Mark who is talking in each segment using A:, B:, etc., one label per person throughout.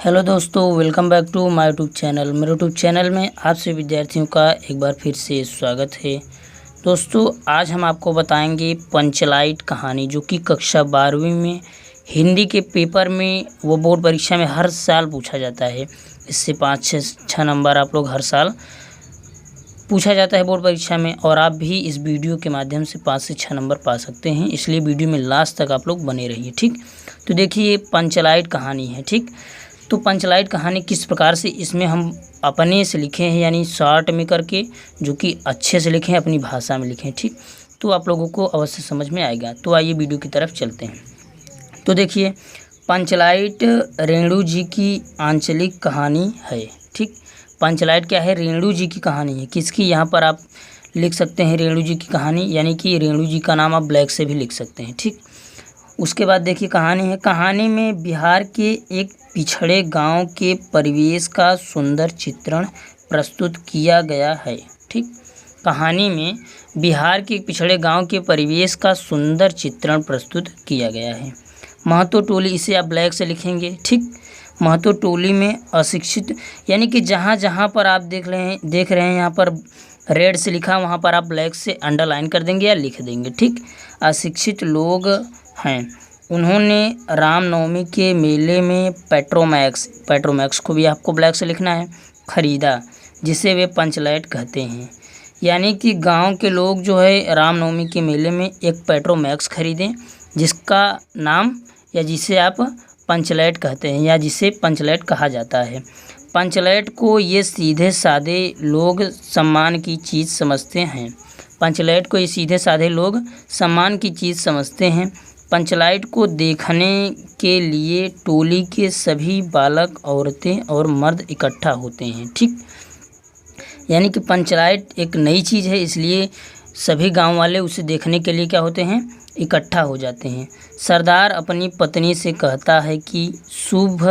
A: Hello दोस्तों, welcome back to my YouTube channel. मेरे YouTube channel में आप सभी विद्यार्थियों का एक बार फिर से स्वागत है। दोस्तों, आज हम आपको बताएंगे पंचलाइट कहानी, जो कि कक्षा 12वीं में हिंदी के पेपर में वो बोर्ड परीक्षा में हर साल पूछा जाता है। इससे 5-6 नंबर आप लोग हर साल पूछा जाता है बोर्ड परीक्षा में, और आप भी इस वीडियो के माध्यम से 5 से 6 नंबर पा सकते हैं। इसलिए वीडियो में लास्ट तक आप लोग बने रहिए। ठीक, तो देखिए ये पंचलाइट कहानी है। ठीक, तो पंचलाइट कहानी किस प्रकार से इसमें हम अपने से लिखे हैं, यानी शॉर्ट में करके, जो कि अच्छे से लिखें, अपनी भाषा में लिखें। ठीक, तो आप लोगों को अवश्य समझ में आएगा। तो आइए वीडियो की तरफ चलते हैं। तो देखिए, पंचलाइट रेणु जी की आंचलिक कहानी है। ठीक, पंचलाइट क्या है? रेणु जी की कहानी है। किसकी? यहाँ पर आप लिख सकते हैं रेणु जी की कहानी, यानी कि रेणु जी का नाम आप ब्लैक से भी लिख सकते हैं। ठीक, उसके बाद देखिए कहानी है। कहानी में बिहार के एक पिछड़े गांव के परिवेश का सुंदर चित्रण प्रस्तुत किया गया है। ठीक, कहानी में बिहार के एक पिछड़े गांव के परिवेश का सुंदर चित्रण प्रस्तुत किया गया है। महतो टोली, इसे आप ब्लैक से लिखेंगे। ठीक, महतो टोली में अशिक्षित, यानी कि जहाँ जहाँ पर आप देख रहे हैं यहाँ पर रेड से लिखा, वहाँ पर आप ब्लैक से अंडरलाइन कर देंगे या लिख देंगे। ठीक, अशिक्षित लोग हैं। उन्होंने रामनवमी के मेले में पेट्रोमैक्स को भी आपको ब्लैक से लिखना है, खरीदा, जिसे वे पंचलाइट कहते हैं। यानी कि गांव के लोग जो है रामनवमी के मेले में एक पेट्रोमैक्स खरीदें, जिसका नाम या जिसे आप पंचलाइट कहते हैं, या जिसे पंचलाइट कहा जाता है। पंचलाइट को ये सीधे साधे लोग सम्मान की चीज़ समझते हैं। पंचलाइट को ये सीधे साधे लोग सम्मान की चीज़ समझते हैं। पंचलाइट को देखने के लिए टोली के सभी बालक, औरतें और मर्द इकट्ठा होते हैं। ठीक, यानी कि पंचलाइट एक नई चीज़ है, इसलिए सभी गांव वाले उसे देखने के लिए क्या होते हैं? इकट्ठा हो जाते हैं। सरदार अपनी पत्नी से कहता है कि शुभ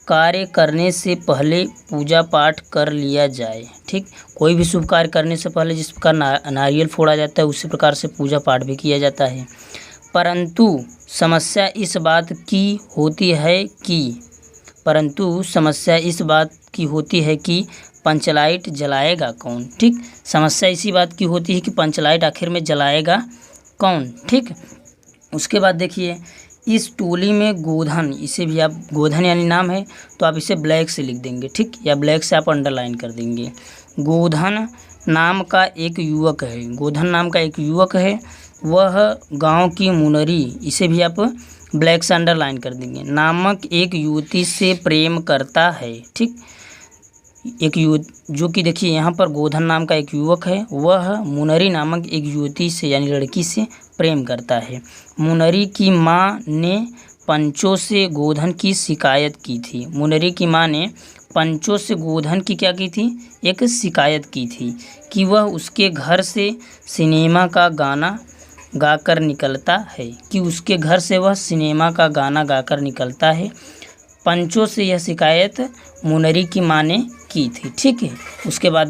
A: कार्य करने से पहले पूजा पाठ कर लिया जाए। ठीक, कोई भी शुभ कार्य करने से पहले जिस प्रकार नारियल फोड़ा जाता है, उसी प्रकार से पूजा पाठ भी किया जाता है। परंतु समस्या इस बात की होती है कि पंचलाइट जलाएगा कौन। ठीक, समस्या इसी बात की होती है कि पंचलाइट आखिर में जलाएगा कौन। ठीक, उसके बाद देखिए, इस टोली में गोधन, इसे भी आप गोधन यानी नाम है, तो आप इसे ब्लैक से लिख देंगे। ठीक, या ब्लैक से आप अंडरलाइन कर देंगे। गोधन नाम का एक युवक है। वह गांव की मुनरी, इसे भी आप ब्लैक से अंडरलाइन कर देंगे, नामक एक युवती से प्रेम करता है। ठीक, जो कि देखिए यहाँ पर गोधन नाम का एक युवक है, वह मुनरी नामक एक युवती से यानी लड़की से प्रेम करता है। मुनरी की माँ ने पंचों से गोधन की शिकायत की थी। मुनरी की माँ ने पंचों से गोधन की क्या की थी? एक शिकायत की थी कि वह उसके घर से सिनेमा का गाना गाकर निकलता है। पंचों से यह शिकायत मुनरी की माँ ने की थी। ठीक है, उसके बाद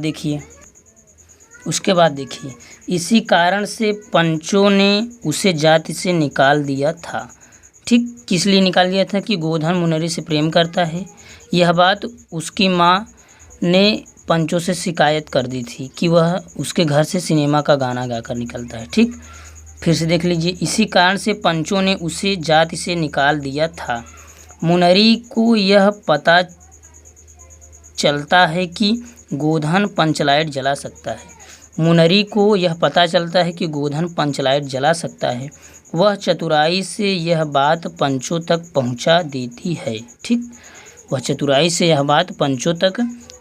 A: देखिए, इसी कारण से पंचों ने उसे जाति से निकाल दिया था। ठीक, किस लिए निकाल दिया था? कि गोधन मुनरी से प्रेम करता है। यह बात उसकी माँ ने पंचों से शिकायत कर दी थी कि वह उसके घर से सिनेमा का गाना गाकर निकलता है। ठीक, फिर से देख लीजिए, इसी कारण से पंचों ने उसे जाति से निकाल दिया था। मुनरी को यह पता चलता है कि गोधन पंचलाइट जला सकता है। वह चतुराई से यह बात पंचों तक पहुंचा देती है। ठीक, वह चतुराई से यह बात पंचों तक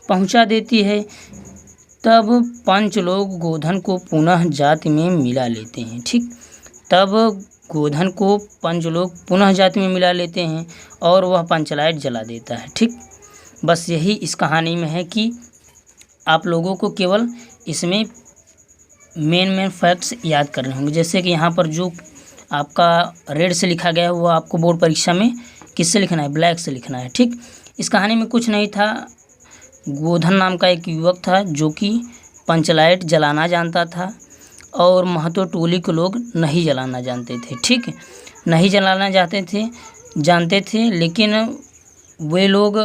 A: पहुंचा देती है। तब पंच लोग गोधन को पुनः जाति में मिला लेते हैं। ठीक, तब गोधन को पंच लोग पुनः जाति में मिला लेते हैं और वह पंचलाइट जला देता है। ठीक, बस यही इस कहानी में है कि आप लोगों को केवल इसमें मेन फैक्ट्स याद करने होंगे। जैसे कि यहाँ पर जो आपका रेड से लिखा गया है, वो आपको बोर्ड परीक्षा में किससे लिखना है? ब्लैक से लिखना है। ठीक, इस कहानी में कुछ नहीं था। गोधन नाम का एक युवक था जो कि पंचलाइट जलाना जानता था, और महतो टोली के लोग नहीं जलाना जानते थे। ठीक, नहीं जलाना जानते थे, लेकिन वे लोग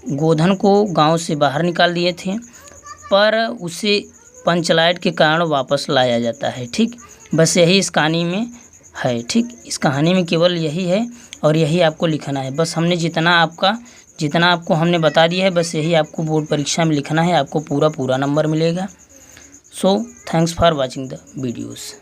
A: गोधन को गांव से बाहर निकाल दिए थे, पर उसे पंचलाइट के कारण वापस लाया जाता है। ठीक, बस यही इस कहानी में है। ठीक, इस कहानी में केवल यही है और यही आपको लिखना है। बस हमने जितना आपको हमने बता दिया है, बस यही आपको बोर्ड परीक्षा में लिखना है। आपको पूरा नंबर मिलेगा। So thanks for watching the videos.